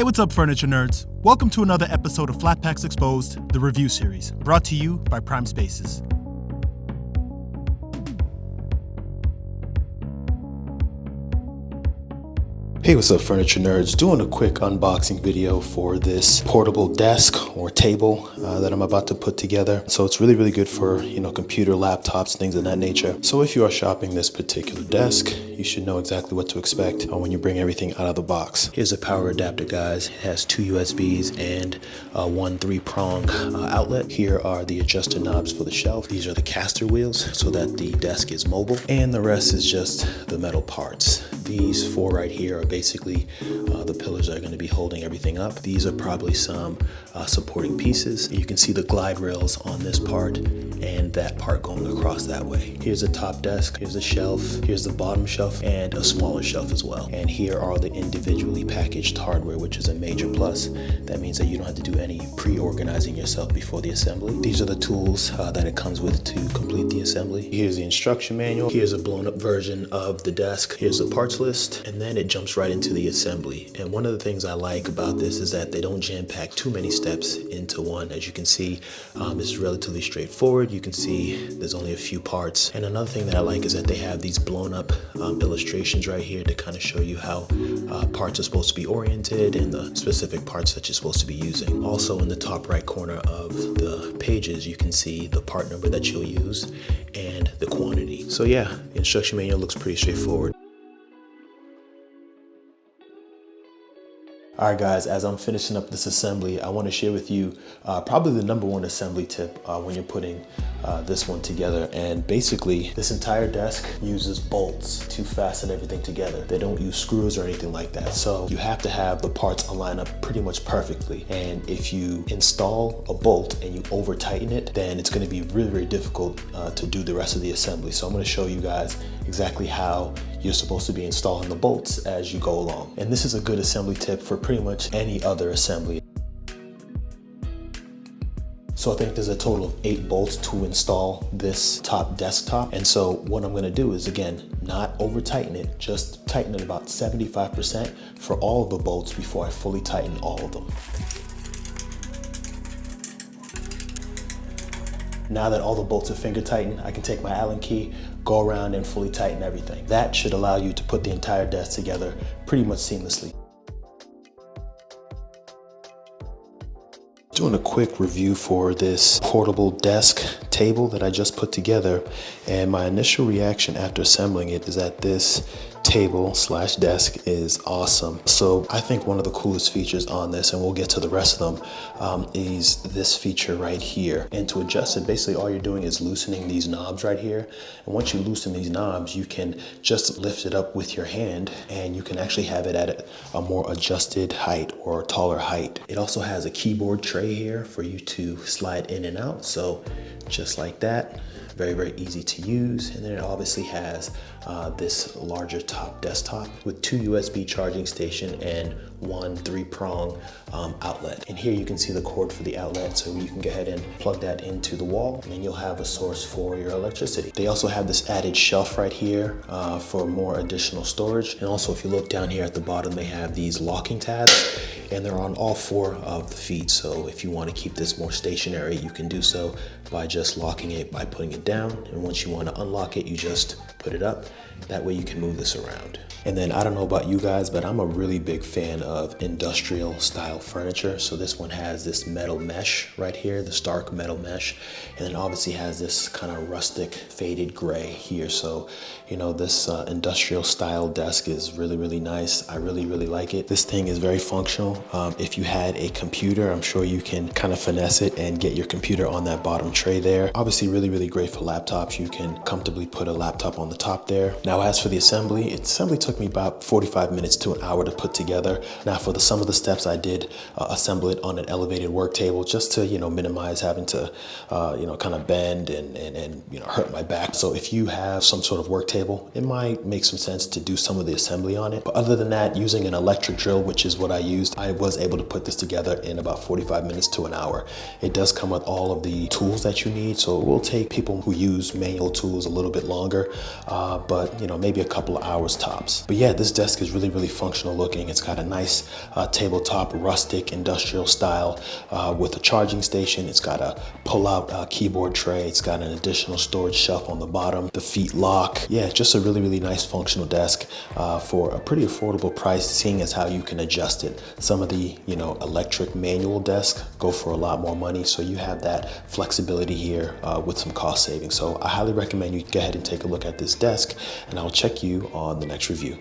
Hey, what's up, furniture nerds? Welcome to another episode of Flat Packs Exposed, the review series, brought to you by Prime Spaces. Hey, what's up, furniture nerds? Doing a quick unboxing video for this portable desk or table that I'm about to put together. So it's really good for, computer, laptops, things of that nature. So if you are shopping this particular desk, you should know exactly what to expect when you bring everything out of the box. Here's a power adapter, guys. It has two USBs and one 3-prong outlet. Here are the adjuster knobs for the shelf. These are the caster wheels so that the desk is mobile, and the rest is just the metal parts. These four right here are basically the pillars that are going to be holding everything up. These are probably some supporting pieces. You can see the glide rails on this part and that part going across that way. Here's the top desk, here's the shelf, here's the bottom shelf, and a smaller shelf as well. And here are the individually packaged hardware, which is a major plus. That means that you don't have to do any pre-organizing yourself before the assembly. These are the tools that it comes with to complete the assembly. Here's the instruction manual. Here's a blown up version of the desk. Here's the parts list, and then it jumps right into the assembly. And one of the things I like about this is that they don't jam pack too many steps into one. As you can see, it's relatively straightforward. You can see there's only a few parts. And another thing that I like is that they have these blown up illustrations right here to kind of show you how parts are supposed to be oriented and the specific parts that you're supposed to be using. Also, in the top right corner of the pages, you can see the part number that you'll use and the quantity. So yeah, the instruction manual looks pretty straightforward. All right, guys, as I'm finishing up this assembly, I want to share with you probably the number one assembly tip when you're putting this one together. And basically, this entire desk uses bolts to fasten everything together. They don't use screws or anything like that. So you have to have the parts align up pretty much perfectly. And if you install a bolt and you over tighten it, then it's going to be really difficult to do the rest of the assembly. So I'm going to show you guys exactly how you're supposed to be installing the bolts as you go along. And this is a good assembly tip for pretty much any other assembly. So I think there's a total of 8 bolts to install this top desktop. And so what I'm gonna do is, again, not over tighten it, just tighten it about 75% for all of the bolts before I fully tighten all of them. Now that all the bolts are finger tightened, I can take my Allen key, go around and fully tighten everything. That should allow you to put the entire desk together pretty much seamlessly. Doing a quick review for this portable desk table that I just put together, and my initial reaction after assembling it is that this table / desk is awesome. So I think one of the coolest features on this, and we'll get to the rest of them, is this feature right here. And to adjust it, basically all you're doing is loosening these knobs right here. And once you loosen these knobs, you can just lift it up with your hand and you can actually have it at a more adjusted height or taller height. It also has a keyboard tray here for you to slide in and out. So just like that. Very easy to use. And then it obviously has this larger top desktop with 2 USB charging station and one 3-prong outlet. And here you can see the cord for the outlet, so you can go ahead and plug that into the wall and then you'll have a source for your electricity. They also have this added shelf right here for more additional storage. And also, if you look down here at the bottom, they have these locking tabs and they're on all 4 of the feet. So if you want to keep this more stationary, you can do so by just locking it by putting it down. And once you want to unlock it, you just put it up. That way you can move this around. And then I don't know about you guys, but I'm a really big fan of industrial style furniture. So this one has this metal mesh right here, the stark metal mesh. And then obviously has this kind of rustic faded gray here. So, this industrial style desk is really nice. I really like it. This thing is very functional. If you had a computer, I'm sure you can kind of finesse it and get your computer on that bottom tray there. Obviously really great for laptops. You can comfortably put a laptop on the top there. Now, as for the assembly took me about 45 minutes to an hour to put together. Now, for some of the steps, I did assemble it on an elevated work table just to, minimize having to, kind of bend and hurt my back. So if you have some sort of work table, it might make some sense to do some of the assembly on it. But other than that, using an electric drill, which is what I used, I I was able to put this together in about 45 minutes to an hour. It does come with all of the tools that you need, so it will take people who use manual tools a little bit longer, but maybe a couple of hours tops. But yeah, this desk is really functional looking. It's got a nice tabletop, rustic, industrial style with a charging station. It's got a pull-out keyboard tray. It's got an additional storage shelf on the bottom. The feet lock. Yeah, just a really nice functional desk for a pretty affordable price, seeing as how you can adjust it. Some of the electric manual desks go for a lot more money, so you have that flexibility here with some cost savings. So I highly recommend you go ahead and take a look at this desk, and I'll check you on the next review.